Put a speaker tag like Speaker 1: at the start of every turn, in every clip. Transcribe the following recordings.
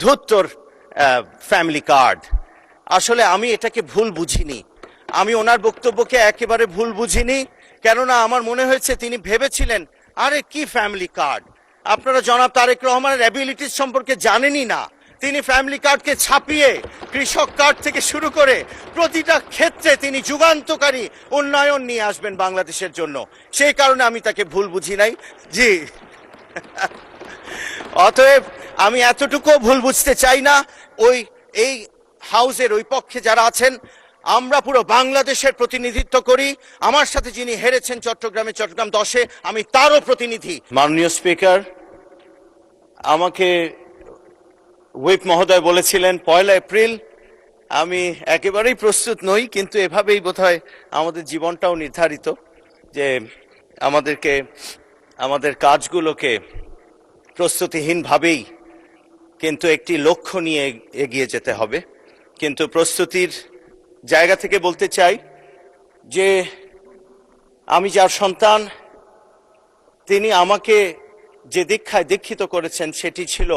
Speaker 1: ধুত্তর family card. আসলে আমি এটাকে ভুল বুঝিনি, আমি ওনার বক্তব্যকে একেবারে ভুল বুঝিনি। কেননা আমার মনে হয়েছে তিনি ভেবেছিলেন আরে কি ফ্যামিলি কার্ড, আপনারা জনাব তারেক রহমানের অ্যাবিলিটিস সম্পর্কে জানেনই না। তিনি ফ্যামিলি কার্ডকে ছাপিয়ে কৃষক কার্ড থেকে শুরু করে প্রতিটা ক্ষেত্রে তিনি যুগান্তকারী উন্নয়ন নিয়ে আসবেন বাংলাদেশের জন্য। সেই কারণে আমি তাকে ভুল বুঝি নাই। জি, অতএব আমি এতটুকু ভুল বুঝতে চাই না। এই হাউসের ওই পক্ষে যারা আছেন, আমরা পুরো বাংলাদেশের প্রতিনিধিত্ব করি। আমার সাথে যিনি হেরেছেন চট্টগ্রামে, চট্টগ্রাম 10-এ, আমি তারও প্রতিনিধি। মাননীয় স্পিকার, আমাকে হুইপ মহোদয় বলেছিলেন 1 এপ্রিল। আমি একেবারেই প্রস্তুত নই, কিন্তু এভাবেই বোধহয় আমাদের জীবনটাও নির্ধারিত যে আমাদেরকে আমাদের কাজগুলোকে প্রস্তুতিহীনভাবেই কিন্তু একটি লক্ষ্য নিয়ে এগিয়ে যেতে হবে। কিন্তু প্রস্তুতির জায়গা থেকে বলতে চাই যে আমি যার সন্তান, তিনি আমাকে যে দীক্ষায় দীক্ষিত করেছেন সেটি ছিল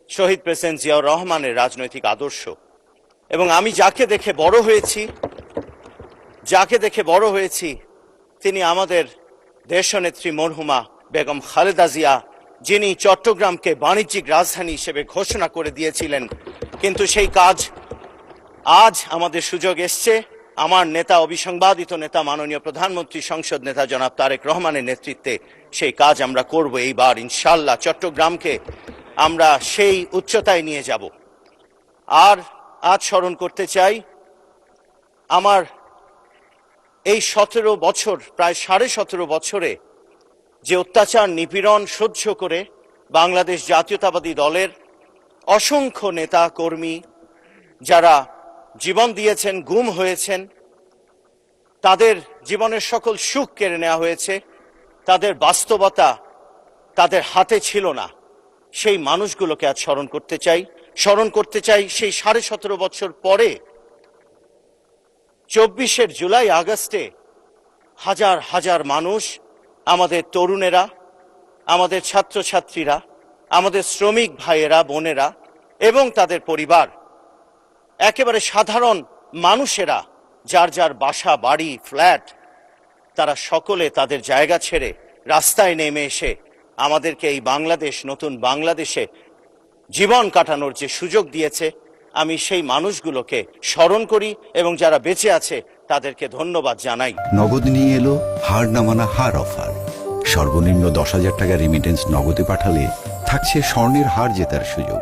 Speaker 1: শহীদ প্রেসিডেন্ট জিয়াউর রহমানের রাজনৈতিক আদর্শ। এবং আমি যাকে দেখে বড় হয়েছি তিনি আমাদের দেশনেত্রী মরহুমা বেগম খালেদা জিয়া, যিনি চট্টগ্রামকে বাণিজ্যিক রাজধানী হিসেবে ঘোষণা করে দিয়েছিলেন। কিন্তু সেই কাজ আজ আমাদের সুযোগ এসছে, আমার নেতা, অবিসংবাদিত নেতা, মাননীয় প্রধানমন্ত্রী, সংসদ নেতা জনাব তারেক রহমানের নেতৃত্বে সেই কাজ আমরা করব এইবার ইনশাআল্লাহ। চট্টগ্রামকে আমরা সেই উচ্চতায় নিয়ে যাব। আর আজ স্মরণ করতে চাই আমার এই 17 বছর, প্রায় 17.5 বছরে যে অত্যাচার নিপীড়ন সহ্য করে বাংলাদেশ জাতীয়তাবাদী দলের অসংখ্য নেতা কর্মী যারা জীবন দিয়েছেন, গুম হয়েছেন, তাদের জীবনের সকল সুখ কেড়ে নেওয়া হয়েছে, তাদের বাস্তবতা তাদের হাতে ছিল না। সেই মানুষগুলোকে আজ স্মরণ করতে চাই সেই 17.5 বছর পরে 24 জুলাই আগস্টে হাজার হাজার মানুষ, আমাদের তরুণেরা, আমাদের ছাত্রছাত্রীরা, আমাদের শ্রমিক ভাইয়েরা বোনেরা এবং তাদের পরিবার, একেবারে সাধারণ মানুষেরা, যার যার বাসা বাড়ি ফ্ল্যাট, তারা সকলে তাদের জায়গা ছেড়ে রাস্তায় নেমে এসে আমাদেরকে এই বাংলাদেশ, নতুন বাংলাদেশে জীবন কাটানোর যে সুযোগ দিয়েছে, আমি সেই মানুষগুলোকে স্মরণ করি এবং যারা বেঁচে আছে তাদেরকে ধন্যবাদ জানাই।
Speaker 2: নগদ নিয়ে এলো হার না মানা হার অফার। সর্বনিম্ন 10,000 টাকা রেমিটেন্স নগদে পাঠালে থাকছে স্বর্ণের হার জেতার সুযোগ।